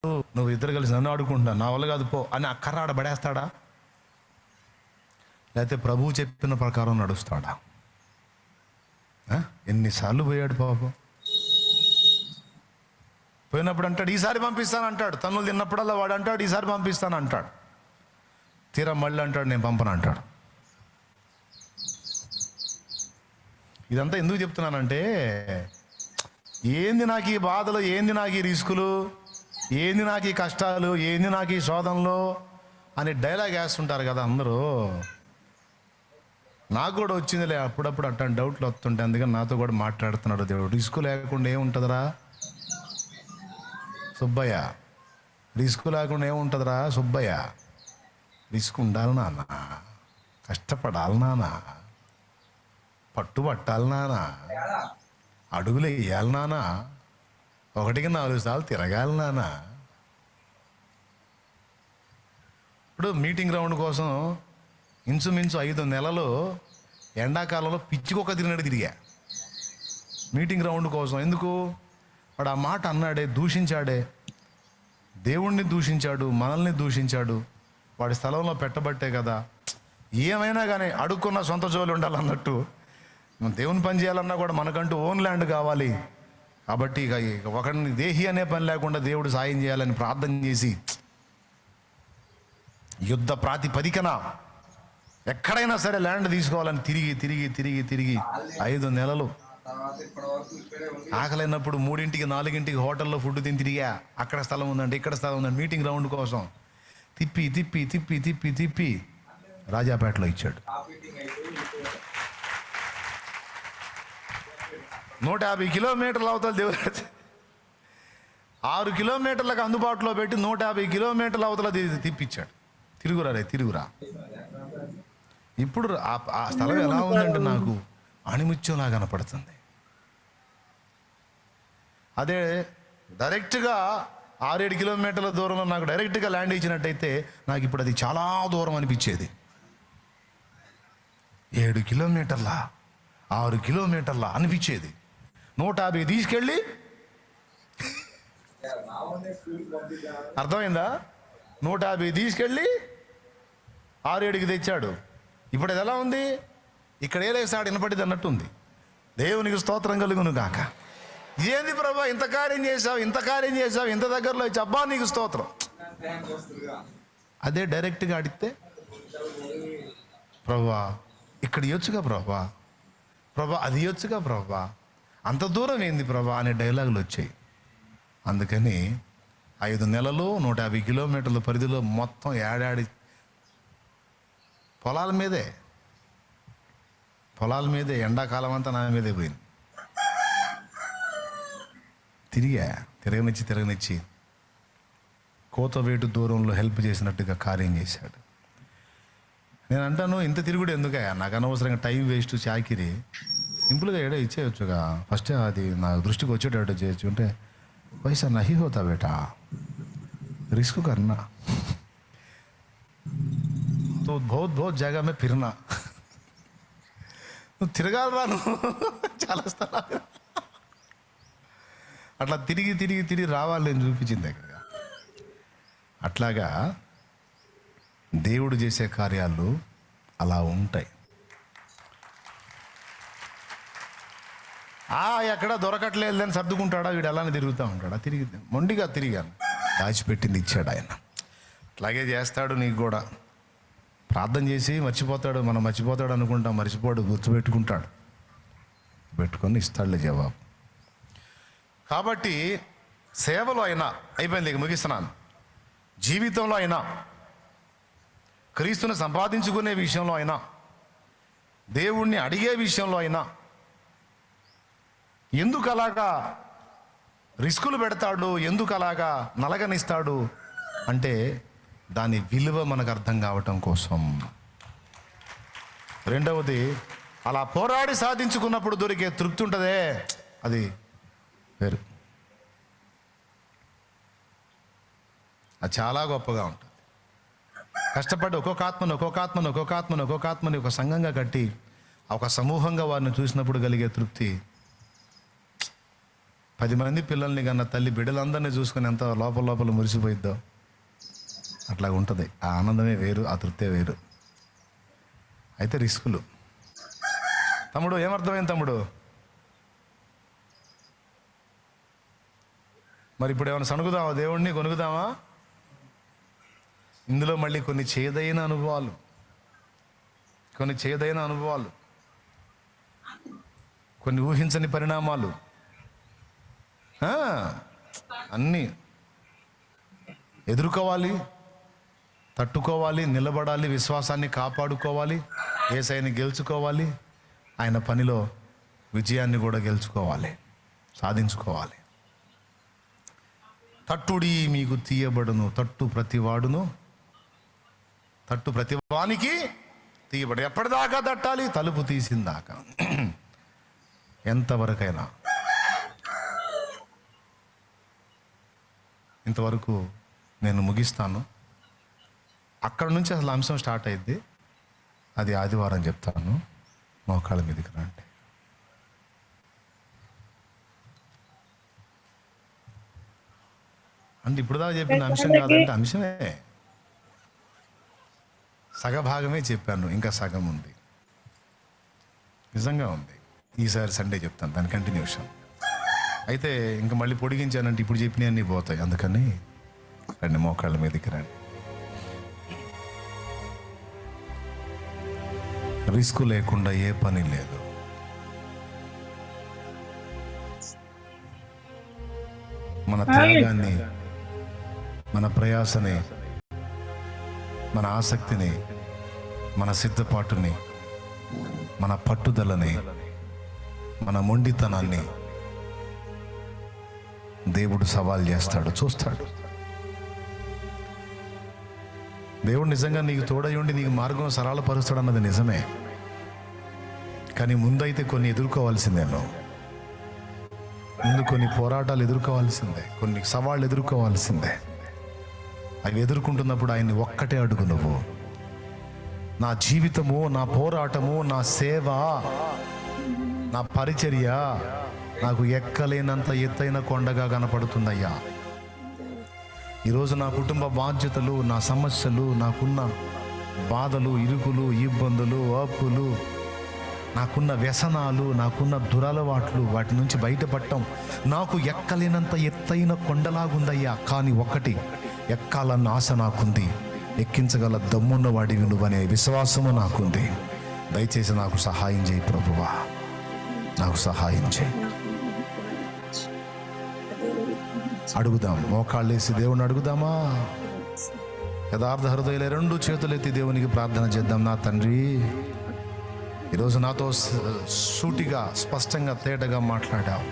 నువ్వు ఇద్దరు కలిసి నన్ను ఆడుకుంటున్నా, నా వల్ల కాదు పో అని ఆ కర్ర ఆడబడేస్తాడా? లేకపోతే ప్రభువు చెప్పిన ప్రకారం నడుస్తాడా? ఎన్నిసార్లు పోయాడు పాపం. పోయినప్పుడు అంటాడు ఈసారి పంపిస్తాను అంటాడు, తన్నులు తిన్నప్పుడల్లా వాడు అంటాడు ఈసారి పంపిస్తాను అంటాడు. తీరా మళ్ళీ అంటాడు నేను పంపను అంటాడు. ఇదంతా ఎందుకు చెప్తున్నానంటే, ఏంది నాకు ఈ బాధలు, ఏంది నాకు ఈ రిస్కులు, ఏంది నాకు ఈ కష్టాలు, ఏంది నాకు ఈ శోధనలు అని డైలాగ్ వేస్తుంటారు కదా అందరూ. నాకు కూడా వచ్చిందిలే అప్పుడప్పుడు అట్లాంటి డౌట్లు వస్తుంటాయి, అందుకని నాతో కూడా మాట్లాడుతున్నాడు దేవుడు. రిస్క్ లేకుండా ఏముంటుందిరా సుబ్బయ్య, రిస్క్ లేకుండా ఏముంటుందిరా సుబ్బయ్య? రిస్క్ ఉండాలి నాన్న, కష్టపడాలి నాన్న, పట్టుబట్టాలి నాన్న, అడుగులు వేయాలి నాన్న, 1-4 సార్లు తిరగాలి నాన్న. ఇప్పుడు మీటింగ్ గ్రౌండ్ కోసం ఇంచుమించు 5 నెలలు ఎండాకాలంలో పిచ్చికొక్క తిరిగా మీటింగ్ గ్రౌండ్ కోసం. ఎందుకు? వాడు ఆ మాట అన్నాడే, దూషించాడే, దేవుణ్ణి దూషించాడు, మనల్ని దూషించాడు. వాడి స్థలంలో పెట్టబట్టే కదా. ఏమైనా కానీ అడుక్కున్న సొంత జోలి ఉండాలన్నట్టు, దేవుని పని చేయాలన్నా కూడా మనకంటూ ఓన్ ల్యాండ్ కావాలి. కాబట్టి ఇక ఒకరిని దేహి అనే పని లేకుండా దేవుడు సాయం చేయాలని ప్రార్థన చేసి యుద్ధ ప్రాతిపదికన ఎక్కడైనా సరే ల్యాండ్ తీసుకోవాలని తిరిగి 5 నెలలు. ఆకలైనప్పుడు 3 4 హోటల్లో ఫుడ్ తిరిగా. అక్కడ స్థలం ఉందండి, ఇక్కడ స్థలం ఉందండి, మీటింగ్ గ్రౌండ్ కోసం తిప్పి రాజాపేటలో ఇచ్చాడు. 150 కిలోమీటర్ల అవతల దేవుడు 6 కిలోమీటర్లకు అందుబాటులో పెట్టి 150 కిలోమీటర్ల అవతల తిప్పించాడు. తిరుగురా. ఇప్పుడు ఆ స్థలం ఎలా ఉందంటే నాకు అణిముత్యంలా కనపడుతుంది. అదే డైరెక్ట్గా 6-7 కిలోమీటర్ల దూరంలో నాకు డైరెక్ట్గా ల్యాండ్ ఇచ్చినట్టయితే నాకు ఇప్పుడు అది చాలా దూరం అనిపించేది. 7 కిలోమీటర్ల 6 కిలోమీటర్ల అనిపించేది. 150 తీసుకెళ్ళి, అర్థమైందా? 150 తీసుకెళ్ళి 6-7కి తెచ్చాడు. ఇప్పుడు అది ఎలా ఉంది? ఇక్కడ ఏలేసాడు వినపడింది అన్నట్టు ఉంది. దేవునికి స్తోత్రం కలుగును గాక. ఏంది ప్రభా ఇంత కార్యం చేసావు, ఇంత దగ్గరలో వచ్చి అబ్బా నీకు స్తోత్రం. అదే డైరెక్ట్గా అడిగితే ప్రభా ఇక్కడ ఇవ్వచ్చుగా ప్రభా అది ఇవ్వచ్చుగా ప్రభా, అంత దూరం ఏంది ప్రభా అనే డైలాగులు వచ్చాయి. అందుకని 5 నెలలు 150 కిలోమీటర్ల పరిధిలో మొత్తం ఏడాడి పొలాల మీదే ఎండాకాలం అంతా నా మీదే పోయింది. తిరగనిచ్చి కోతవేటు దూరంలో హెల్ప్ చేసినట్టుగా కార్యం చేశాడు. నేను అంటాను ఇంత తిరుగుడు ఎందుకయ్యా, నాకు అనవసరంగా టైం వేస్ట్ చాకిరి, సింపుల్గా ఏడో ఇచ్చేయచ్చుగా. ఫస్ట్ అది నా దృష్టికి వచ్చేటట్టు చేయొచ్చు. అంటే पैसा नहीं होता बेटा, रिस्क करना तो बहुत जगह में फिरना. నువ్వు తిరగాలరా, నువ్వు చాలా స్థలాలు అట్లా తిరిగి రావాలి నేను చూపించింది దగ్గర. అట్లాగా దేవుడు చేసే కార్యాలు అలా ఉంటాయి. ఎక్కడ దొరకట్లేదని సర్దుకుంటాడా వీడు, అలానే తిరుగుతూ ఉంటాడా? మొండిగా తిరిగాను, దాచిపెట్టింది ఇచ్చాడు ఆయన. అట్లాగే చేస్తాడు నీకు కూడా. ప్రార్థన చేసి మర్చిపోతాడు, మనం మర్చిపోతాడు అనుకుంటాం, మర్చిపోడు, గుర్తుపెట్టుకుంటాడు, పెట్టుకొని ఇస్తాడులే జవాబు. కాబట్టి సేవలో అయినా అయిపోయింది, ఇక ముగిస్తున్నాను. జీవితంలో అయినా, క్రీస్తుని సంపాదించుకునే విషయంలో అయినా, దేవుణ్ణి అడిగే విషయంలో అయినా ఎందుకు అలాగా రిస్కులు పెడతాడు, ఎందుకు అలాగా నలగనిస్తాడు అంటే దాని విలువ మనకు అర్థం కావటం కోసం. రెండవది, అలా పోరాడి సాధించుకున్నప్పుడు దొరికే తృప్తి ఉంటుందే, అది వేరు, అది చాలా గొప్పగా ఉంటుంది. కష్టపడి ఒక్కొక్క ఆత్మని ఒక సంఘంగా కట్టి ఒక సమూహంగా వారిని చూసినప్పుడు కలిగే తృప్తి 10 మంది పిల్లల్ని కన్నా తల్లి బిడ్డలందరినీ చూసుకొని ఎంత లోపల లోపల మురిసిపోయిద్దో అట్లా ఉంటుంది. ఆ ఆనందమే వేరు, ఆ తృప్తే వేరు. అయితే రిస్కులు. తమ్ముడు ఏమర్థమైంది తమ్ముడు? మరి ఇప్పుడు ఏమైనా సణుకుదామా? దేవుణ్ణి కొనుక్కుదామా? ఇందులో మళ్ళీ కొన్ని చేదైన అనుభవాలు, కొన్ని ఊహించని పరిణామాలు, అన్నీ ఎదుర్కోవాలి, తట్టుకోవాలి, నిలబడాలి, విశ్వాసాన్ని కాపాడుకోవాలి, యేసయ్యని గెలుచుకోవాలి, ఆయన పనిలో విజయాన్ని కూడా గెలుచుకోవాలి, సాధించుకోవాలి. తట్టుడి మీకు తీయబడును, తట్టు ప్రతివానికి తీయబడు. ఎప్పటిదాకా తట్టాలి? తలుపు తీసిందాకా, ఎంతవరకైనా. ఇంతవరకు నేను ముగిస్తాను. అక్కడ నుంచి అసలు అంశం స్టార్ట్ అయింది. అది ఆదివారం చెప్తాను. మోకాళ్ళ మీదకి రండి. అంటే ఇప్పుడు దాకా చెప్పిన అంశం కాదంటే అంశమే సగభాగమే చెప్పాను, ఇంకా సగం ఉంది. నిజంగా ఉంది. ఈసారి సండే చెప్తాను దాని కంటిన్యూషన్. అయితే ఇంకా మళ్ళీ పొడిగించానంటే ఇప్పుడు చెప్పినవన్నీ పోతాయి. అందుకని రండి, మోకాళ్ళ మీదకి రండి. రిస్క్ లేకుండా ఏ పని లేదు. మన త్యాగాన్ని, మన ప్రయాసని, మన ఆసక్తిని, మన సిద్ధపాటుని, మన పట్టుదలని, మన మొండితనాన్ని దేవుడు సవాల్ చేస్తాడు, చూస్తాడు. దేవుడు నిజంగా నీకు తోడై ఉండి నీకు మార్గం సరళపరుస్తాడు అన్నది నిజమే. కానీ ముందైతే కొన్ని ఎదుర్కోవాల్సిందే. ముందు కొన్ని పోరాటాలు ఎదుర్కోవాల్సిందే, కొన్ని సవాళ్ళు ఎదుర్కోవాల్సిందే. అవి ఎదుర్కొంటున్నప్పుడు ఆయన్ని ఒక్కటే అడుగు నువ్వు. నా జీవితము, నా పోరాటము, నా సేవ, నా పరిచర్య నాకు ఎక్కలేనంత ఎత్తైన కొండగా కనపడుతుందయ్యా. ఈరోజు నా కుటుంబ బాధ్యతలు, నా సమస్యలు, నాకున్న బాధలు, ఇరుకులు, ఇబ్బందులు, అప్పులు, నాకున్న వ్యసనాలు, నాకున్న దురలవాట్లు, వాటి నుంచి బయటపడటం నాకు ఎక్కలేనంత ఎత్తైన కొండలాగుందయ్యా. కానీ ఒక్కటి, ఎక్కాలన్న ఆశ నాకుంది, ఎక్కించగల దమ్మున్న వాడివి నువ్వనే విశ్వాసము నాకుంది. దయచేసి నాకు సహాయం చేయి ప్రభువా, నాకు సహాయం చేయి. అడుగుదాం, మోకాళ్ళేసి దేవుని అడుగుదామా? యథార్థ హృదయాలే 2 చేతులు ఎత్తి దేవునికి ప్రార్థన చేద్దాం. నా తండ్రి, ఈరోజు నాతో సూటిగా, స్పష్టంగా, తేటగా మాట్లాడావు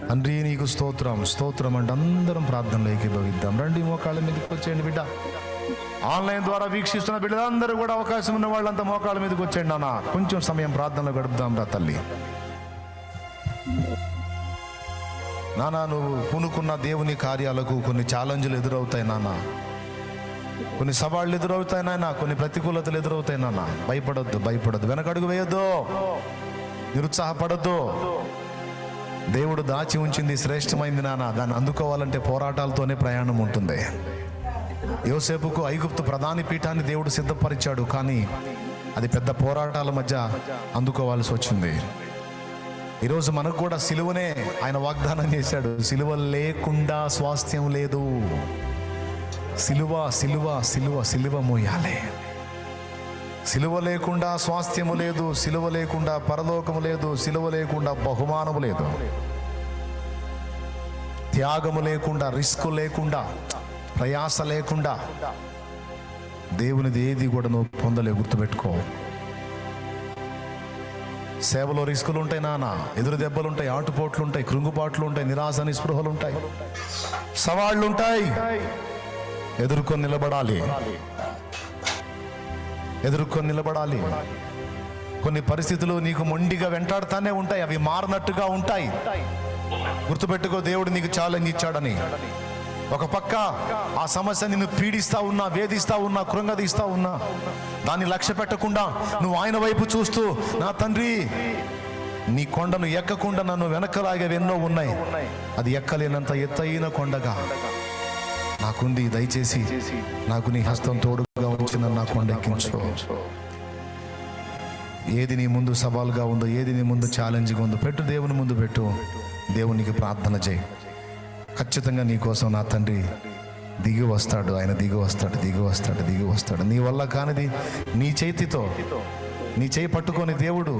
తండ్రి. నీకు స్తోత్రం, స్తోత్రం అంటే అందరం ప్రార్థనలో ఏకీభవిద్దాం. రండి, మోకాళ్ళ మీదకి వచ్చేయండి బిడ్డ. ఆన్లైన్ ద్వారా వీక్షిస్తున్న బిడ్డలందరూ కూడా, అవకాశం ఉన్న వాళ్ళంతా మోకాళ్ళ మీదకి వచ్చేయండి. నాన్న, కొంచెం సమయం ప్రార్థనలో గడుపుదాం రా తల్లి. నాన్న, నువ్వు పూనుకున్న దేవుని కార్యాలకు కొన్ని ఛాలెంజ్లు ఎదురవుతాయి నాన్న, కొన్ని సవాళ్ళు ఎదురవుతాయి నాయన, కొన్ని ప్రతికూలతలు ఎదురవుతాయి నాన్న. భయపడొద్దు, వెనకడుగు వేయొద్దు, నిరుత్సాహపడద్దు. దేవుడు దాచి ఉంచింది శ్రేష్టమైంది నాన్న. దాన్ని అందుకోవాలంటే పోరాటాలతోనే ప్రయాణం ఉంటుంది. యోసేపుకు ఐగుప్తు ప్రధాని పీఠాన్ని దేవుడు సిద్ధపరిచాడు, కానీ అది పెద్ద పోరాటాల మధ్య అందుకోవాల్సి వచ్చింది. ఈరోజు మనకు కూడా సిలువనే ఆయన వాగ్దానం చేశాడు. సిలువ లేకుండా స్వాస్థ్యం లేదు. సిలువ మోయాలి. సిలువ లేకుండా స్వాస్థ్యము లేదు, సిలువ లేకుండా పరలోకము లేదు, సిలువ లేకుండా బహుమానము లేదు. త్యాగము లేకుండా, రిస్క్ లేకుండా, ప్రయాస లేకుండా దేవునిది ఏది కూడా నువ్వు పొందలే. గుర్తుపెట్టుకో. సేవలో రిస్కులు ఉంటాయి నాన్న, ఎదురు దెబ్బలు ఉంటాయి, ఆటుపోట్లు ఉంటాయి, కృంగుబాట్లు ఉంటాయి, నిరాశ నిస్పృహలు ఉంటాయి, సవాళ్ళు ఉంటాయి. ఎదుర్కొని నిలబడాలి. కొన్ని పరిస్థితులు నీకు మొండిగా వెంటాడుతానే ఉంటాయి, అవి మారినట్టుగా ఉంటాయి. గుర్తుపెట్టుకో, దేవుడు నీకు ఛాలెంజ్ ఇచ్చాడని. ఒక పక్క ఆ సమస్య నిన్ను పీడిస్తా ఉన్నా, వేధిస్తా ఉన్నా, కృంగదీస్తా ఉన్నా, దాన్ని లక్ష్య పెట్టకుండా నువ్వు ఆయన వైపు చూస్తూ, నా తండ్రి నీ కొండను ఎక్కకుండా నన్ను వెనకలాగేవి ఎన్నో ఉన్నాయి, అది ఎక్కలేనంత ఎత్తైన కొండగా నాకుంది. దయచేసి నాకు నీ హస్తం తోడుగా ఉంచి నన్ను నా కొండ ఎక్కించు. ఏది నీ ముందు సవాల్గా ఉందో, ఏది నీ ముందు ఛాలెంజ్గా ఉందో పెట్టు, దేవుని ముందు పెట్టు. దేవునికి ప్రార్థన చేయి. ఖచ్చితంగా నీ కోసం నా తండ్రి దిగి వస్తాడు. ఆయన దిగి వస్తాడు, దిగి వస్తాడు, దిగి వస్తాడు. నీ వల్ల కానిది నీ చేతితో, నీ చేయి పట్టుకొని దేవుడు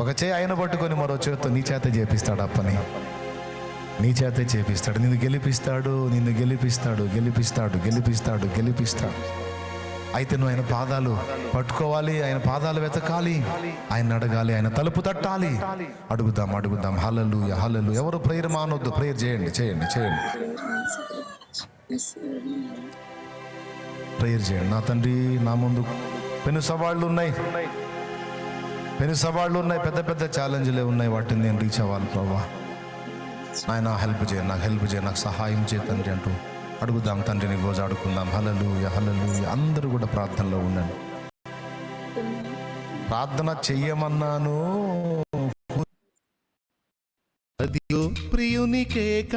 ఒక చేయి ఆయన పట్టుకొని మరో చేతితో నీ చేత చేపిస్తాడు. అప్పని నీ చేతే చేపిస్తాడు. నిన్ను గెలిపిస్తాడు, నిన్ను గెలిపిస్తాడు, గెలిపిస్తాడు, గెలిపిస్తాడు, గెలిపిస్తాడు. అయితే నువ్వు ఆయన పాదాలు పట్టుకోవాలి, ఆయన పాదాలు వెతకాలి, ఆయన అడగాలి, ఆయన తలుపు తట్టాలి. అడుగుదాం, అడుగుదాం. హల్లెలూయా, హల్లెలూయా. ఎవరు ప్రేయర్ మానొద్దు, ప్రేయర్ చేయండి, చేయండి, చేయండి, ప్రేయర్ చేయండి. నా తండ్రి, నా ముందు పెను సవాళ్ళు ఉన్నాయి, పెను సవాళ్ళు ఉన్నాయి, పెద్ద పెద్ద ఛాలెంజ్లే ఉన్నాయి. వాటిని నేను రీచ్ అవ్వాలి ప్రభా. ఆయన హెల్ప్ చేయండి, నాకు హెల్ప్ చేయండి, నాకు సహాయం చేయ తండ్రి అంటూ అడుగుదాం. తండ్రిని గోజాడుకుందాం. హల్లెలూయా, హల్లెలూయా. అందరూ కూడా ప్రార్థనలో ఉండండి. ప్రార్థన చెయ్యమన్నాను, ప్రియునికేక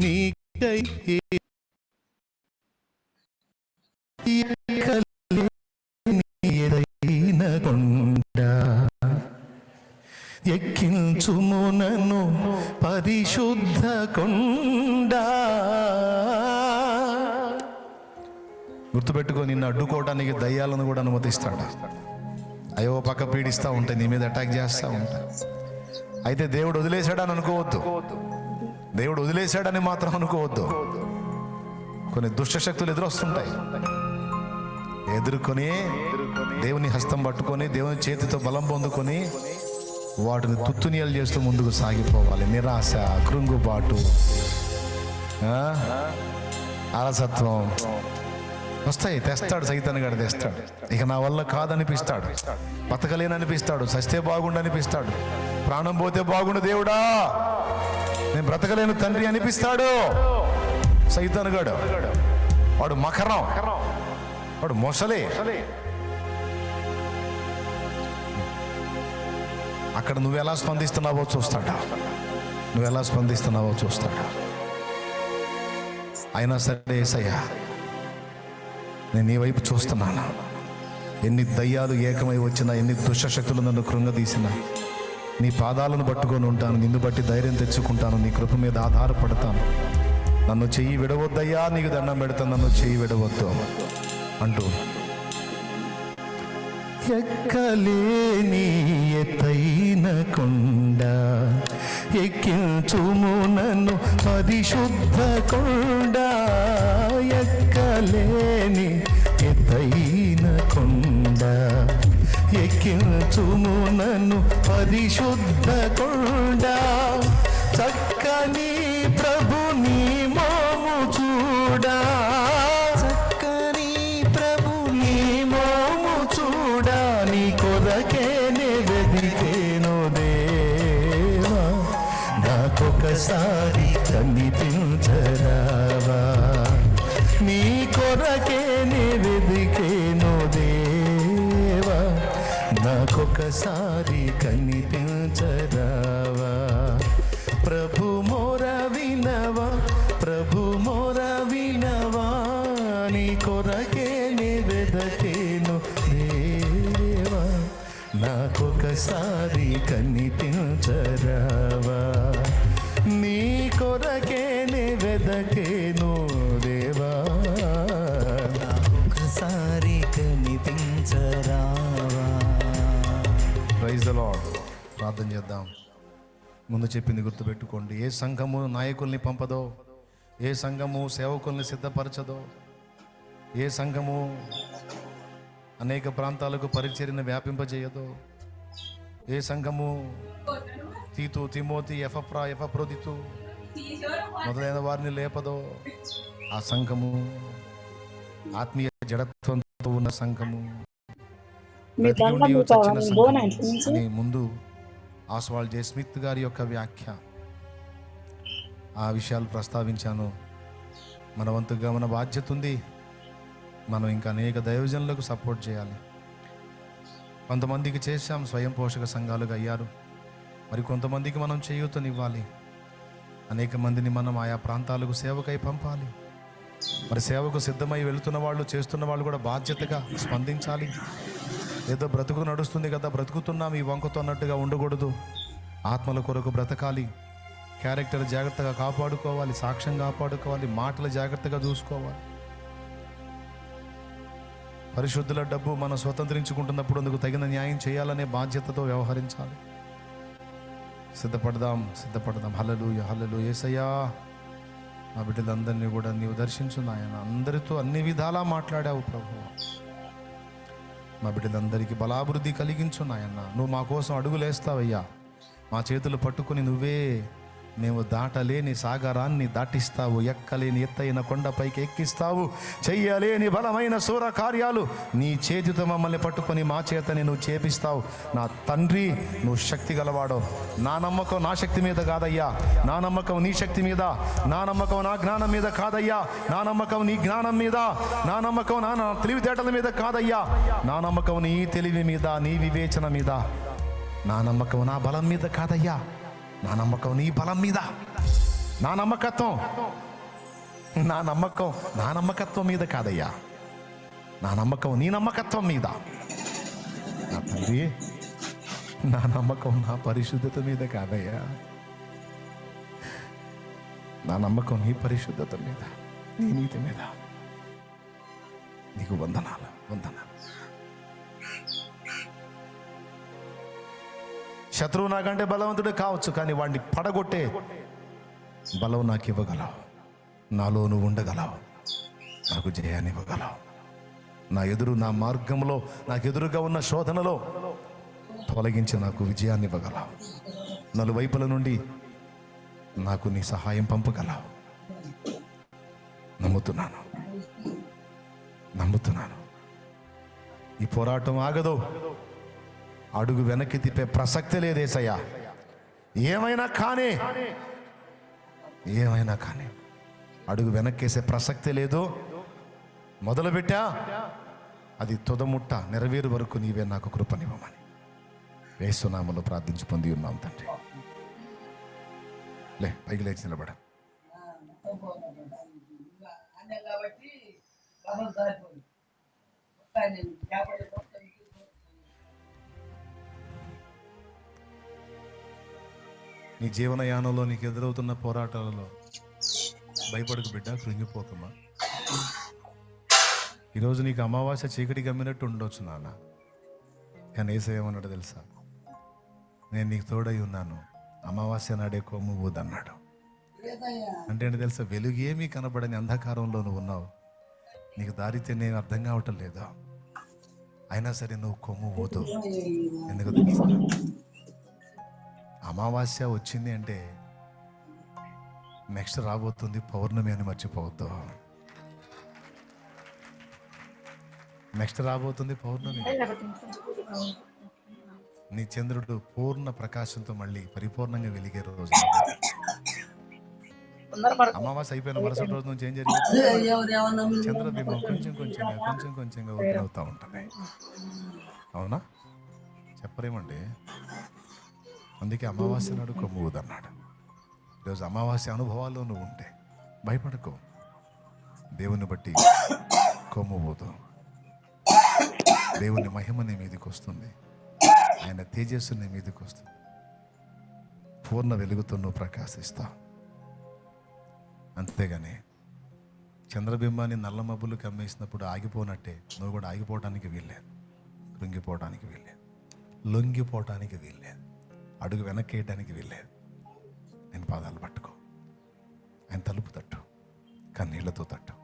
నీకై ఎక్కించుము నన్ను పరిశుద్ధ కొండ. గుర్తుపెట్టుకో, నిన్ను అడ్డుకోవడానికి దయ్యాలను కూడా అనుమతిస్తాడు. అయ్యో పక్క పీడిస్తూ ఉంటాయి, నీ మీద అటాక్ చేస్తూ ఉంటాయి. అయితే దేవుడు వదిలేశాడని అనుకోవద్దు, దేవుడు వదిలేశాడని మాత్రం అనుకోవద్దు. కొన్ని దుష్టశక్తులు ఎదురొస్తుంటాయి. ఎదుర్కొని దేవుని హస్తం పట్టుకొని, దేవుని చేతితో బలం పొందుకొని వాటిని తుత్తునియలు చేస్తూ ముందుకు సాగిపోవాలి. నిరాశ, కృంగుబాటు, అలసత్వం వస్తాయి. తెస్తాడు సైతాన్ గాడు, తెస్తాడు. ఇక నా వల్ల కాదనిపిస్తాడు, బతకలేననిపిస్తాడు, సస్తే బాగుండనిపిస్తాడు, ప్రాణం పోతే బాగుండు దేవుడా, నేను బ్రతకలేను తండ్రి అనిపిస్తాడు. సైతాన్ గాడు వాడు మకరం, వాడు మొసలే. అక్కడ నువ్వెలా స్పందిస్తున్నావో చూస్తాడా, నువ్వెలా స్పందిస్తున్నావో చూస్తాడా. అయినా సరే యేసయ్యా, నేను నీ వైపు చూస్తున్నాను. ఎన్ని దయ్యాలు ఏకమై వచ్చినా, ఎన్ని దుష్టశక్తులు నన్ను కృంగదీసినా, నీ పాదాలను పట్టుకొని ఉంటాను, నిన్ను బట్టి ధైర్యం తెచ్చుకుంటాను, నీ కృప మీద ఆధారపడతాను. నన్ను చెయ్యి విడవద్దయ్యా, నీకు దండం పెడతాను, నన్ను చెయ్యి విడవద్దు అంటూ ఎక్కలేని ఎత్తైన కొండ ఎక్కించుము నన్ను పరిశుద్ధ కొండ. ఎక్కలేని ఎత్తైన కొండ ఎక్కించుము నన్ను పరిశుద్ధ కొండ. చక్కని ప్రభు నీ మోము చూడా, చక్కని ప్రభు నీ మోము చూడా, నీ కొరకేనే వెదికేను దేవా, నాకొకసారి కనిపించరావా, నీ కొరకేనే వెదికేను దేవా, నాకొకసారి కనిపించరావా. ప్రభు మోర వినవా, ప్రభు మోర వినవా, నీ కొరకే నే వెదకేను దేవా, నాకొకసారి కనిపించరావా, నీ కొరకే నే వెదకేను దేవా, నాకొకసారి కనిపించరావా. Praise the Lord. ప్రార్థన చేద్దాం. ముందు చెప్పింది గుర్తుపెట్టుకోండి. ఏ సంఘము నాయకుల్ని పంపదో, ఏ సంఘము సేవకుల్ని సిద్ధపరచదో, ఏ సంఘము అనేక ప్రాంతాలకు పరిచర్యను వ్యాపింపజేయదో, ఏ సంఘము తీతు, తిమోతి, ఎఫప్రా, ఎఫప్రోదితు మొదలైన వారిని లేపదో, ఆ సంఘము ఆత్మీయ జడత్వంతో ఉన్న సంఘము, చచ్చిన సంఘము అని ముందు ఆస్వాల్డ్ జే స్మిత్ గారి యొక్క వ్యాఖ్య, ఆ విషయాలు ప్రస్తావించాను. మన వంతుగా మన బాధ్యత ఉంది. మనం ఇంకా అనేక దైవజనులకు సపోర్ట్ చేయాలి. కొంతమందికి చేశాం, స్వయం పోషక సంఘాలుగా అయ్యారు. మరి కొంతమందికి మనం చేయూతనివ్వాలి. అనేక మందిని మనం ఆయా ప్రాంతాలకు సేవకై పంపాలి. మరి సేవకు సిద్ధమై వెళుతున్న వాళ్ళు, చేస్తున్న వాళ్ళు కూడా బాధ్యతగా స్పందించాలి. ఏదో బ్రతుకు నడుస్తుంది కదా, బ్రతుకుతున్నాం ఈ వంకతో అన్నట్టుగా ఉండకూడదు. ఆత్మల కొరకు బ్రతకాలి. క్యారెక్టర్ జాగ్రత్తగా కాపాడుకోవాలి, సాక్ష్యం కాపాడుకోవాలి, మాటలు జాగ్రత్తగా చూసుకోవాలి. పరిశుద్ధుల డబ్బు మనం స్వతంత్రించుకుంటున్నప్పుడు అందుకు తగిన న్యాయం చేయాలనే బాధ్యతతో వ్యవహరించాలి. సిద్ధపడదాం. హల్లెలూయా, హల్లెలూయా. యేసయ్యా, మా బిడ్డలందరినీ కూడా నీవు దర్శించు నాయన. అందరితో అన్ని విధాలా మాట్లాడావు ప్రభువా. మా బిడ్డలందరికీ బలాభివృద్ధి కలిగించు నాయన. నువ్వు మా కోసం అడుగులేస్తావయ్యా. మా చేతులు పట్టుకుని నువ్వే మేము దాటలేని సాగరాన్ని దాటిస్తావు, ఎక్కలేని ఎత్తైన కొండపైకి ఎక్కిస్తావు, చెయ్యలేని బలమైన శూర కార్యాలు నీ చేతితో మమ్మల్ని పట్టుకొని మా చేతని నువ్వు చేపిస్తావు. నా తండ్రి, నువ్వు శక్తి గలవాడు. నా నమ్మకం నా శక్తి మీద కాదయ్యా, నా నమ్మకం నీ శక్తి మీద, నా నమ్మకం నా జ్ఞానం మీద కాదయ్యా, నా నమ్మకం నీ జ్ఞానం మీద, నా నమ్మకం నా తెలివితేటల మీద కాదయ్యా, నా నమ్మకం నీ తెలివి మీద, నీ వివేచన మీద, నా నమ్మకం నా బలం మీద కాదయ్యా, నా నమ్మకం నీ బలం మీద. నా నమ్మకత్వం మీద కాదయ్యా, నా నమ్మకం నీ నమ్మకత్వం మీద. నా తండ్రి, నా నమ్మకం నా పరిశుద్ధత మీద కాదయ్యా, నా నమ్మకం నీ పరిశుద్ధత మీద, నీ నీతి మీద. నీకు వందనాలు. శత్రువు నాకంటే బలవంతుడే కావచ్చు, కానీ వాడిని పడగొట్టే బలం నాకు ఇవ్వగలవు. నాలో నువ్వు ఉండగలవు, నాకు జయాన్ని ఇవ్వగలవు. నా మార్గంలో నాకు ఎదురుగా ఉన్న శోధనలో తొలగించి నాకు విజయాన్ని ఇవ్వగలవు. నలువైపుల నుండి నాకు నీ సహాయం పంపగలవు. నమ్ముతున్నాను. ఈ పోరాటం ఆగదు. అడుగు వెనక్కి తిప్పే ప్రసక్తి లేదేసయ్యా. ఏమైనా కానీ అడుగు వెనక్కేసే ప్రసక్తి లేదు. మొదలుపెట్టా, అది తుదముట్ట నెరవేరు వరకు నీవే నాకు కృపనివ్వమని యేసు నామములో ప్రార్థించి పొంది ఉన్నాం తండ్రి. పైకి లేచి నిలబడ. నీ జీవనయానంలో నీకు ఎదురవుతున్న పోరాటాలలో భయపడకు బిడ్డ, కృంగిపోకమ్మా. ఈరోజు నీకు అమావాస్య చీకటి గమ్మినట్టు ఉండొచ్చు నాన్న, కానీ యేసయ్య ఏమన్నాడు తెలుసా? నేను నీకు తోడై ఉన్నాను, అమావాస్య నాడే కొమ్ము ఊదన్నాడు. అంటే ఏంటి తెలుసా? వెలుగేమీ కనబడని అంధకారంలో నువ్వు ఉన్నావు, నీకు దారితే నేను అర్థం కావటం లేదు, అయినా సరే నువ్వు కొమ్ము ఊదు. ఎందుకు తెలుసా? అమావాస్య వచ్చింది అంటే నెక్స్ట్ రాబోతుంది పౌర్ణమి అని మర్చిపోవద్దు. నెక్స్ట్ రాబోతుంది పౌర్ణమి. నీ చంద్రుడు పూర్ణ ప్రకాశంతో మళ్ళీ పరిపూర్ణంగా వెలిగే రోజు. అమావాస్య అయిపోయిన మరుసటి రోజు నుంచి ఏం జరిగింది? చంద్రబింబం కొంచెంగా ఓపెన్ అవుతూ ఉంటుంది. అవునా? చెప్పరేమండి? అందుకే అమావాస్య నాడు కొమ్ము ఊదన్నాడు. ఈరోజు అమావాస్య అనుభవాల్లో నువ్వు ఉంటే భయపడకు, దేవుని బట్టి కొమ్ము ఊదు. దేవుని మహిమ నీ మీదకి వస్తుంది, ఆయన తేజస్సు నీ మీదకి వస్తుంది. పూర్ణ వెలుగుతో నువ్వు ప్రకాశిస్తావు. అంతేగాని చంద్రబింబాన్ని నల్ల మబ్బులు కమ్మేసినప్పుడు ఆగిపోనట్టే నువ్వు కూడా ఆగిపోవటానికి వీల్లేదు, కృంగిపోవటానికి వీల్లేదు, లొంగిపోవటానికి వీల్లేదు, అడుగు వెనక్కేయటానికి వీల్లేదు. నేను పాదాలు పట్టుకో, ఆయన తలుపు తట్టు, కన్నీళ్లతో తట్టు.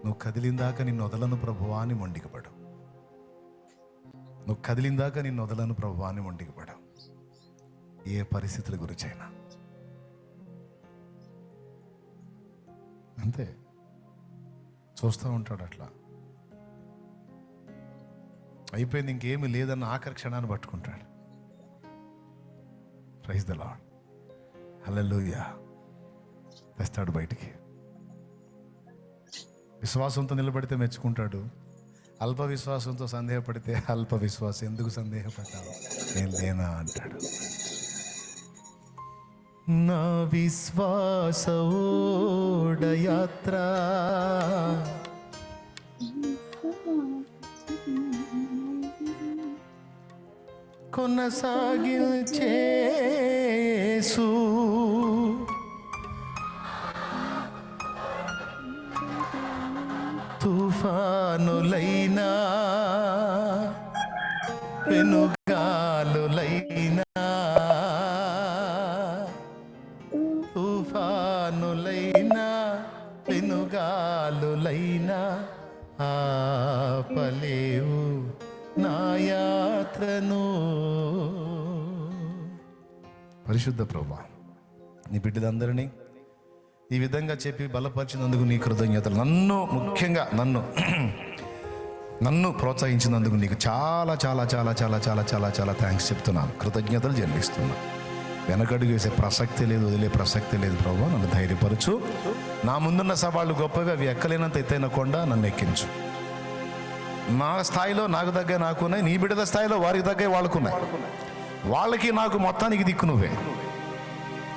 నువ్వు కదిలిందాక నిన్ను వదలను ప్రభువా అని మొండికపడు. నువ్వు కదిలిందాక నిన్ను వదలను ప్రభువా అని మొండికపడు. ఏ పరిస్థితుల గురించైనా అంతే. చూస్తూ ఉంటాడు అట్లా. అయిపోయింది, ఇంకేమీ లేదన్న ఆఖరి క్షణాన్ని పట్టుకుంటాడు. ప్రైజ్ ద లార్డ్, హల్లెలూయా. తెస్తాడు బయటికి. విశ్వాసంతో నిలబడితే మెచ్చుకుంటాడు, అల్ప విశ్వాసంతో సందేహపడితే అల్ప విశ్వాసం ఎందుకు సందేహపడ్డావు, నేను లేనా అంటాడు. నా విశ్వాస ఓడయాత్ర కొనసాగించేసు, తుఫానులైనా పెనుగాలులైనా తుఫానులైనా పెనుగాలులైనా ఆపలేవు నా యాత్రను. పరిశుద్ధ ప్రభువా, నీ బిడ్డలందరినీ ఈ విధంగా చెప్పి బలపరిచినందుకు నీ కృతజ్ఞతలు. ముఖ్యంగా నన్ను ప్రోత్సహించినందుకు నీకు చాలా చాలా చాలా చాలా చాలా చాలా చాలా థ్యాంక్స్ చెప్తున్నాను, కృతజ్ఞతలు చెల్లిస్తున్నాను. వెనకడుగు వేసే ప్రసక్తి లేదు, వదిలే ప్రసక్తి లేదు ప్రభువా. నన్ను ధైర్యపరచు. నా ముందున్న సవాళ్ళు గొప్పవి, అవి ఎక్కలేనంత ఎత్తైన కొండ నన్ను ఎక్కించు. నా స్థాయిలో నాకు తగ్గే నాకున్నాయి, నీ బిడ్డల స్థాయిలో వారికి తగ్గే వాళ్ళకున్నాయి. వాళ్ళకి నాకు మొత్తానికి దిక్కు నువ్వే.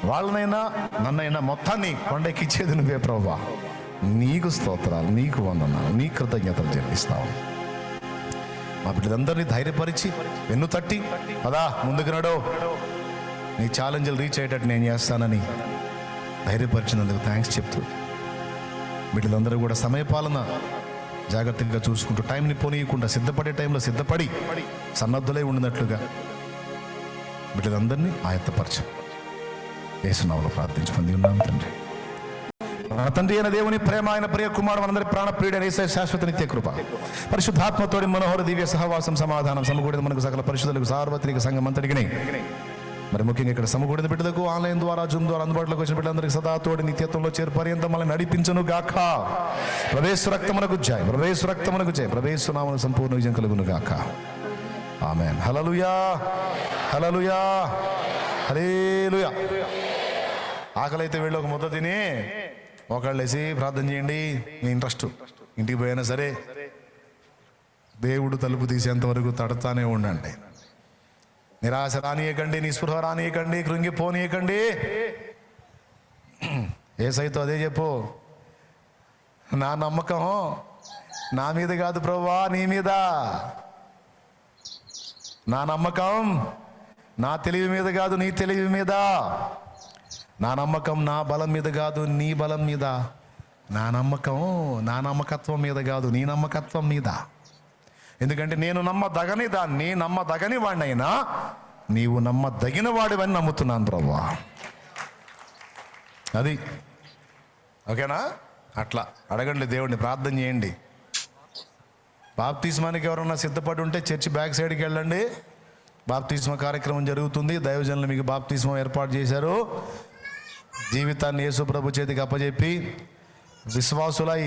వాళ్ళనైనా నన్నైనా మొత్తాన్ని కొండెక్కిచ్చేది నువ్వే ప్రభువా. నీకు స్తోత్రాలు, నీకు వందనాలు, నీ కృతజ్ఞతలు చెల్లిస్తావు. మా బిడ్డలందరినీ ధైర్యపరిచి వెన్ను తట్టి పదా ముందుకు నడో, నీ ఛాలెంజ్లు రీచ్ అయ్యేటట్టు నేను చేస్తానని ధైర్యపరిచినందుకు థ్యాంక్స్ చెప్తూ, బిడ్డలందరూ కూడా సమయపాలన జాగ్రత్తగా చూసుకుంటూ, టైంని పోనీయకుండా సిద్ధపడే టైంలో సిద్ధపడి సన్నద్ధులై ఉండినట్లుగా బిడ్డలందరినీ ఆయత్తపరచు. యేసునామములో ప్రార్థించుకొని ఉన్నాం తండ్రి. మన తండ్రి అయిన దేవుని ప్రేమ, ఆయన ప్రియ కుమారుడు, మనందరి ప్రాణప్రియుడైన యేసయ్య శాశ్వత నిత్య కృప, పరిశుద్ధాత్మతోడి మనోహర దివ్య సహవాసం సమాధానం సమకూడిన మనకు సకల పరిశుద్ధులకు సార్వత్రిక సంఘం అంతటికి, మరి ముఖ్యంగా ఇక్కడ సమకూడిన బిడ్డలకు ఆన్లైన్ ద్వారా జూమ్ ద్వారా అందుబాటులోకి వచ్చిన బిడ్డలందరికీ సదా తోడి నిత్యత్వంలో చేరు పర్యంతం మనల్ని నడిపించును గాక. ప్రవేశ రక్తమునకు జయ, ప్రవేశ రక్తమునకు జయ, ప్రవేశ నామమున సంపూర్ణ విజయం కలుగును గాక. ఆమేన్. హల్లెలూయా, హల్లెలూయా, హల్లెలూయా. ఆకలైతే వీళ్ళు ఒక ముద్ద తిని ఒకళ్ళు వేసి ప్రార్థన చేయండి. మీ ఇంట్రెస్ట్ ఇంటికి పోయినా సరే దేవుడు తలుపు తీసేంత వరకు తడతానే ఉండండి. నిరాశ రానియకండి, నిస్పృహ రానియకండి, కృంగిపోనీయకండి. యేసయ్యతో అదే చెప్పు, నా నమ్మకం నా మీద కాదు ప్రభువా, నీ మీద. నా నమ్మకం నా తెలివి మీద కాదు, నీ తెలివి మీద. నా నమ్మకం నా బలం మీద కాదు, నీ బలం మీద. నా నమ్మకం నా నమ్మకత్వం మీద కాదు, నీ నమ్మకత్వం మీద. ఎందుకంటే నేను నమ్మదగని దాన్ని, నమ్మదగని వాడినైనా నీవు నమ్మదగిన వాడివని నమ్ముతున్నాను ప్రభువా. అది ఓకేనా? అట్లా అడగండి, దేవుడిని ప్రార్థన చేయండి. బాప్తిస్మానికి ఎవరన్నా సిద్ధపడి ఉంటే చర్చి బ్యాక్ సైడ్కి వెళ్ళండి. బాప్తిస్మ కార్యక్రమం జరుగుతుంది. దైవజనులు మీకు బాప్తిస్మం ఏర్పాటు చేశారు. జీవితాన్ని యేసు ప్రభు చేతికి అప్పచెప్పి విశ్వాసులై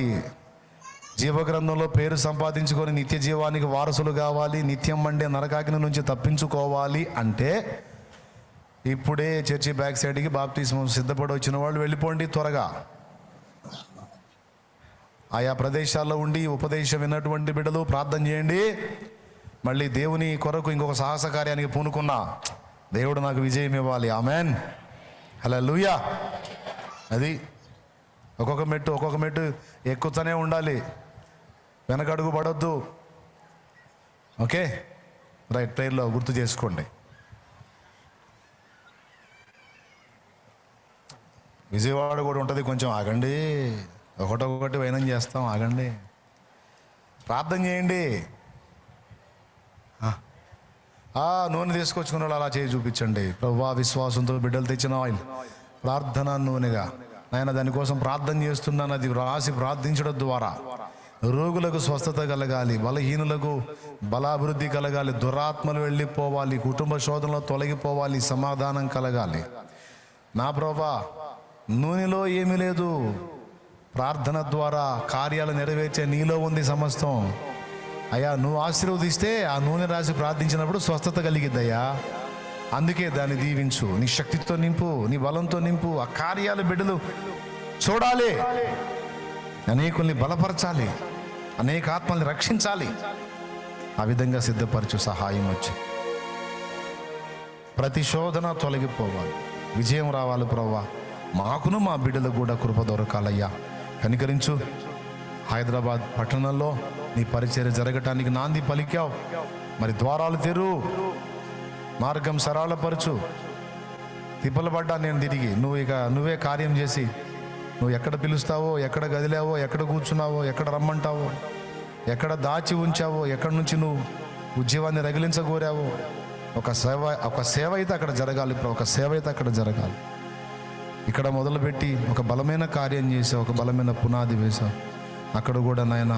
జీవగ్రంథంలో పేరు సంపాదించుకొని నిత్య జీవానికి వారసులు కావాలి, నిత్యం మండే నరకాగ్ని నుంచి తప్పించుకోవాలి అంటే ఇప్పుడే చర్చి బ్యాక్ సైడ్కి బాప్తిస్మం సిద్ధపడి వచ్చిన వాళ్ళు వెళ్ళిపోండి త్వరగా. ఆయా ప్రదేశాల్లో ఉండి ఉపదేశం విన్నటువంటి బిడ్డలు ప్రార్థన చేయండి. మళ్ళీ దేవుని కొరకు ఇంకొక సాహస కార్యానికి పూనుకున్నా దేవుడు నాకు విజయం ఇవ్వాలి. ఆమెన్, హల్లెలూయా. అది ఒక్కొక్క మెట్టు ఎక్కుతూనే ఉండాలి, వెనకడుగు పడొద్దు. ఓకే రైట్, ప్రేయర్లో గుర్తు చేసుకోండి. విజయవాడ కూడా ఉంటుంది, కొంచెం ఆగండి. ఒకటొకటి వైనం చేస్తాం, ఆగండి. ప్రార్థన చేయండి. నూనె తీసుకొచ్చుకున్న వాళ్ళు అలా చేయి చూపించండి. ప్రభువా, విశ్వాసంతో బిడ్డలు తెచ్చిన ఆయిల్ ప్రార్థన నూనెగా నాయన దానికోసం ప్రార్థన చేస్తున్నాను. అది రాసి ప్రార్థించడం ద్వారా రోగులకు స్వస్థత కలగాలి, బలహీనులకు బలాభివృద్ధి కలగాలి, దురాత్మలు వెళ్ళిపోవాలి, కుటుంబ శోధనలో తొలగిపోవాలి, సమాధానం కలగాలి. నా ప్రభువా, నూనెలో ఏమీ లేదు, ప్రార్థన ద్వారా కార్యాలు నెరవేర్చే నీలో ఉంది సమస్తం. అయ్యా, నువ్వు ఆశీర్వదిస్తే ఆ నూనె రాసి ప్రార్థించినప్పుడు స్వస్థత కలిగిద్దయ్యా. అందుకే దాన్ని దీవించు, నీ శక్తితో నింపు, నీ బలంతో నింపు. ఆ కార్యాలు బిడ్డలు చూడాలి, అనేకుల్ని బలపరచాలి. అనేక ఆత్మల్ని రక్షించాలి. ఆ విధంగా సిద్ధపరచు, సహాయం వచ్చి ప్రతి శోధన తొలగిపోవాలి, విజయం రావాలి ప్రభువా. మాకును మా బిడ్డలకు కూడా కృప దొరకాలయ్యా, కనికరించు. హైదరాబాద్ పట్టణంలో నీ పరిచర్య జరగటానికి నాంది పలికావు, మరి ద్వారాలు తెరు, మార్గం సరళపరచు. తిప్పలు పడ్డా నేను తిరిగి, నువ్వే కార్యం చేసి, నువ్వు ఎక్కడ పిలుస్తావో, ఎక్కడ గదిలావో, ఎక్కడ కూర్చున్నావో, ఎక్కడ రమ్మంటావో, ఎక్కడ దాచి ఉంచావో, ఎక్కడి నుంచి నువ్వు ఉద్యమాన్ని రగిలించగోరావో, ఒక సేవ అయితే అక్కడ జరగాలి. ఇప్పుడు ఒక సేవ అయితే అక్కడ జరగాలి. ఇక్కడ మొదలుపెట్టి ఒక బలమైన కార్యం చేసావు, ఒక బలమైన పునాది వేసావు. అక్కడ కూడా నాయన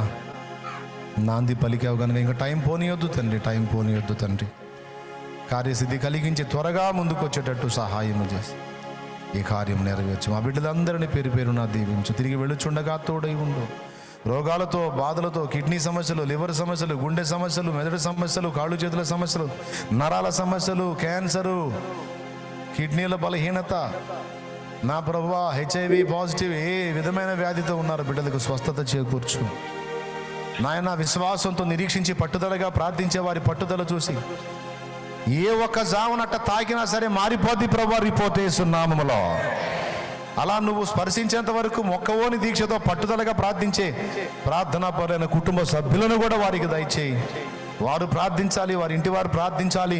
నాంది పలికావు కనుక ఇంకా టైం పోనీయొద్దు తండ్రి, టైం పోనీయొద్దు తండ్రి. కార్యసిద్ధి కలిగించి త్వరగా ముందుకు వచ్చేటట్టు సహాయం చేసి ఈ కార్యం నెరవేర్చు. మా బిడ్డలందరినీ పేరు పేరున దీవించు. తిరిగి వెళ్ళుచుండగా తోడై ఉండు. రోగాలతో, బాధలతో, కిడ్నీ సమస్యలు, లివర్ సమస్యలు, గుండె సమస్యలు, మెదడు సమస్యలు, కాళ్ళు చేతుల సమస్యలు, నరాల సమస్యలు, క్యాన్సరు, కిడ్నీల బలహీనత, నా ప్రభువా HIV పాజిటివ్, ఏ విధమైన వ్యాధితో ఉన్నారో బిడ్డలకు స్వస్థత చేకూర్చు నాయన. విశ్వాసంతో నిరీక్షించి పట్టుదలగా ప్రార్థించే వారి పట్టుదల చూసి ఏ ఒక్క జామునట్ట తాకినా సరే మారిపోద్ది ప్రభువా, రిపోర్ట్ వేస్తున్నాములో. అలా నువ్వు స్పర్శించేంత వరకు మొక్కవోని దీక్షతో పట్టుదలగా ప్రార్థించే ప్రార్థనా పరులైన కుటుంబ సభ్యులను కూడా వారికి దయచేయి. వారు ప్రార్థించాలి, వారి ఇంటి వారు ప్రార్థించాలి,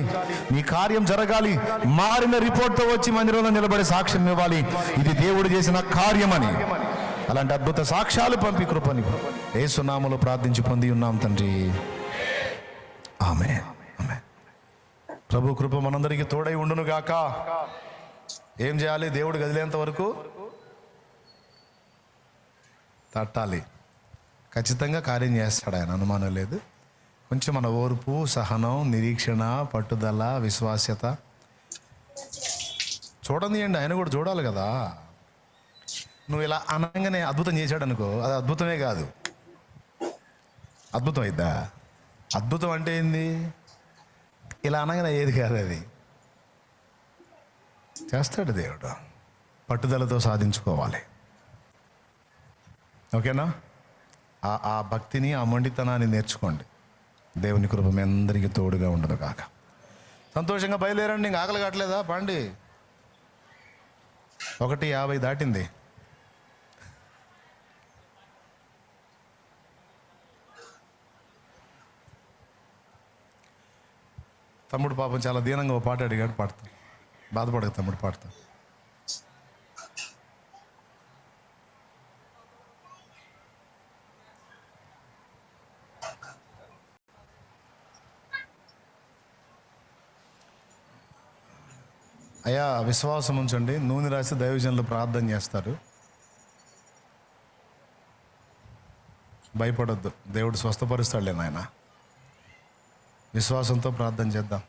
నీ కార్యం జరగాలి. మారిన రిపోర్ట్తో వచ్చి మందిరంలో నిలబడి సాక్ష్యం ఇవ్వాలి, ఇది దేవుడు చేసిన కార్యమని. అలాంటి అద్భుత సాక్ష్యాలు పంపి కృపని యేసు నామములో ప్రార్థించి పొంది ఉన్నాం తండ్రి, ఆమేన్. ప్రభు కృప మనందరికీ తోడై ఉండును గాక. ఏం చేయాలి? దేవుడు గదిలేంత వరకు తట్టాలి. ఖచ్చితంగా కార్యం చేస్తాడు ఆయన, అనుమానం లేదు. కొంచెం మన ఓర్పు, సహనం, నిరీక్షణ, పట్టుదల, విశ్వాస్యత చూడండి. ఆయన కూడా చూడాలి కదా. నువ్వు ఇలా అనగానే అద్భుతం చేశాడు అనుకో, అది అద్భుతమే కాదు. అద్భుతం అయిద్దా? అద్భుతం అంటే ఏంది? ఇలా అనగానే ఏది కాదు, అది చేస్తాడు దేవుడు. పట్టుదలతో సాధించుకోవాలి. ఓకేనా? ఆ భక్తిని, ఆ మొండితనాన్ని నేర్చుకోండి. దేవుని కృప మీ అందరికీ తోడుగా ఉండదు కాక. సంతోషంగా బయలుదేరండి. ఇంక ఆకలి కావట్లేదా? పండి 1:50 దాటింది. తమ్ముడు పాపం చాలా దీనంగా ఓ పాట అడిగాడు, పాడతాం. బాధపడక తమ్ముడు, పాడతాం. అయ్యా విశ్వాసం ఉంచండి. నూనె రాసి దైవజనులు ప్రార్థన చేస్తారు. భయపడొద్దు, దేవుడు స్వస్థపరుస్తాడులే నాయన. విశ్వాసంతో ప్రార్థన చేద్దాం.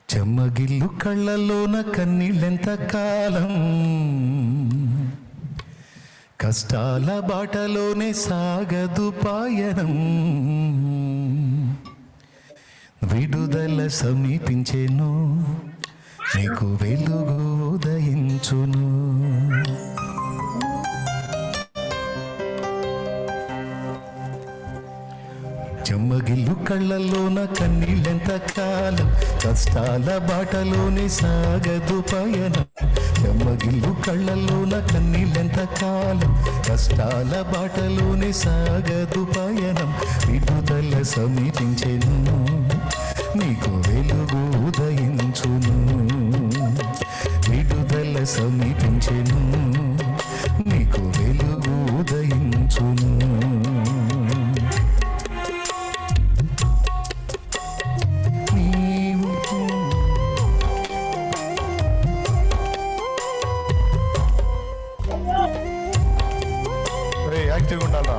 చెమ్మగిల్లు కళ్ళలోన కన్నీళ్ళెంత కాలం, కష్టాల బాటలోనే సాగదు పాయనం, విడుదల సమీపించెను, నీకు వెలుగు ఉదయించును. చెమ్మగిల్లు కళ్ళలోన కన్నీళ్ళెంత కాలం, కష్టాల బాటలోనే సాగదు పయనం. చెమ్మగిల్లు కళ్ళలోన కన్నీళ్ళెంత కాలం, కష్టాల బాటలోనే సాగదు పయనం, విడుదల సమీపించెను, నీకు వెలుగు ఉదయించును. విడుదల సమీపించెను, నీకు వెలుగు ఉదయించును. యాక్టివ్గా ఉండాలా?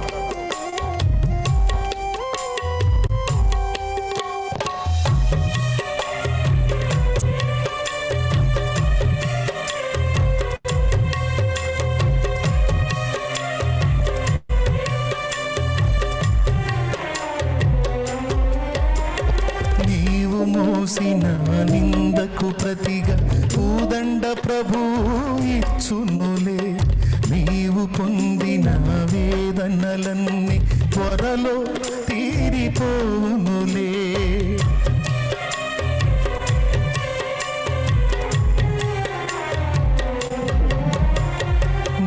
పొందిన నిందకు ప్రతిగా పూదండ ప్రభువు ఇచ్చునులే. నీవు పొందిన వేదనలన్నీ త్వరలో తీరిపోనులే.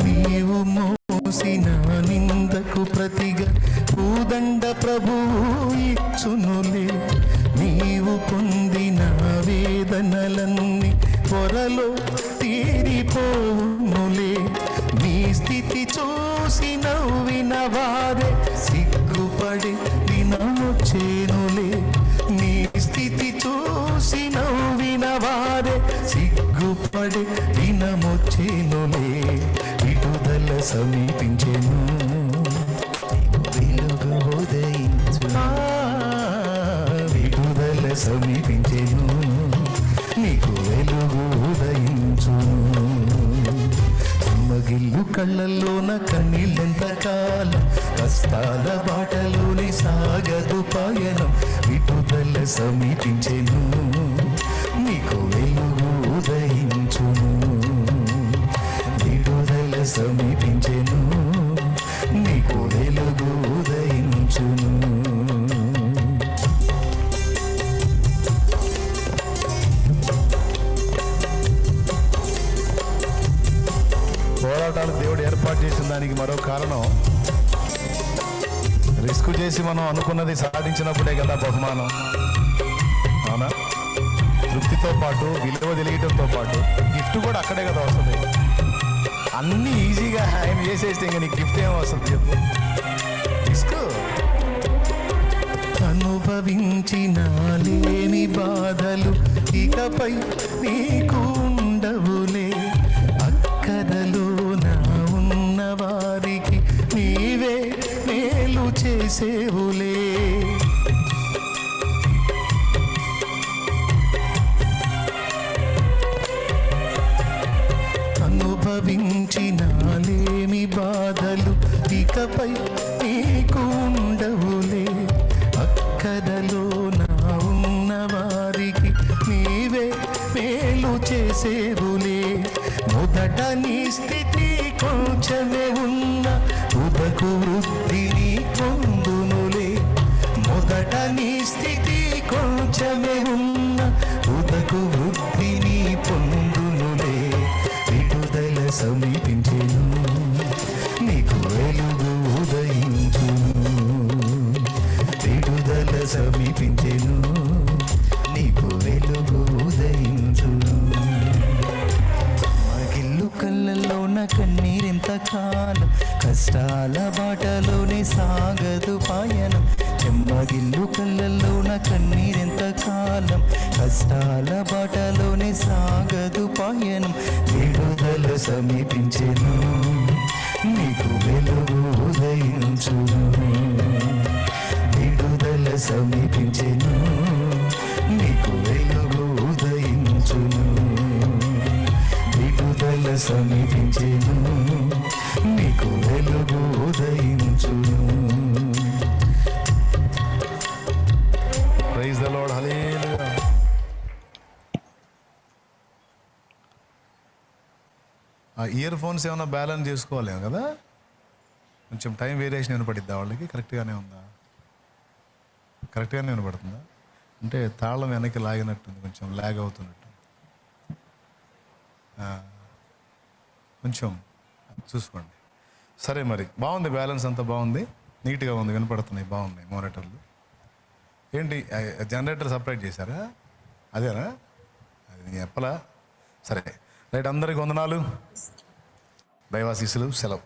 నీవు మోసిన నిందకు ప్రతిగా పూదండ ప్రభువు ఇచ్చునులే. నీవు పొందిన వేదనలన్నీ త్వరలో తీరిపోనులే. నీ స్థితి చూసి నవ్విన వారే సిగ్గుపడి దినమొచ్చేనులే. నీ స్థితి చూసి నవ్విన వారే సిగ్గుపడి దినమొచ్చేనులే. విడుదల సమీపించెను, వెలుగు ఉదయించును. విడుదల సమీపించెను, నీకు వెలుగు ఉదయించును. మగిల్లు కళ్ళల్లోన కన్నీళ్ళెంత కాలం, కష్టాల బాటలోని సాగదు పయనం. విడుదల సమీపించెను, నీకు వెలుగు ఉదయించును. విడుదల సమీపించెను, నీకు వెలుగు ఉదయించును. పోరాటాలు దేవుడు ఏర్పాటు చేసిన దానికి మరో కారణం, రిస్క్ చేసి మనం అనుకున్నది సాధించినప్పుడే కదా బహుమానం. అవునా? తృప్తితో పాటు విలువ తెలియటంతో పాటు గిఫ్ట్ కూడా అక్కడే కదా వస్తుంది. అన్నీ ఈజీగా ఆయన చేసేస్తే ఇంకా నీకు గిఫ్ట్ ఏమో వస్తుంది చెప్పు. రిస్క్ అనుభవించిన లేని బాధలు ఇకపై నీకు ఉండవులే. అక్కరలో నా ఉన్న వారికి నీవే మేలు చేసేవులే. అనుభవించిన లేమి బాధలు ఇకపై నీకు ఉండవులే. అక్కడలో నా ఉన్న వారికి నీవే మేలు చేసేవులే. మొదట నీ స్థితి కొంచెమే ఉన్న ఉదకు వృద్ధిని పొందునులే. మొదట నీ స్థితి కొంచెమే ఉన్న ఉదకు వృద్ధిని పొందునులే. విడుదల సమీపించెను, నీకు వెలుగు ఉదయించును. విడుదల సమీపించెను, నీకు వెలుగు ఉదయించును. మగిల్లు కళ్ళల్లోన కన్నీరెంత కాలం, కష్టాల బాటలోనే సాగదు పయనం. చెమ్మగిల్లు కళ్ళల్లోన కన్నీరెంత కాలం, కష్టాల బాటలోనే సాగదు పయనం. విడుదల సమీపించెను, నీకు వెలుగు ఉదయించును. విడుదల సమీపించెను, నీకు వెలుగు ఉదయించును. విడుదల సమీపించెను, నీకు వెలుగు ఉదయించును. Praise the Lord. హల్లెలూయా. ఆ ఇయర్ ఫోన్స్ ఏమైనా బ్యాలెన్స్ చేసుకోవాలేమో కదా, కొంచెం టైం వేరియేషన్ వినపడిద్దా వాళ్ళకి? కరెక్ట్గానే ఉందా? కరెక్ట్గానే వినపడుతుందా? అంటే తాళం వెనక్కి లాగినట్టుంది, కొంచెం ల్యాగ్ అవుతున్నట్టు. కొంచెం చూసుకోండి. సరే, మరి బాగుంది, బ్యాలెన్స్ అంతా బాగుంది, నీట్గా ఉంది, వినపడుతున్నాయి, బాగున్నాయి మానిటర్లు. ఏంటి జనరేటర్ సపరేట్ చేశారా? అదేనా? అది నేను చెప్పలా. సరే రైట్, అందరికి వందనాలు, దైవాశీస్సులు, సెలవు.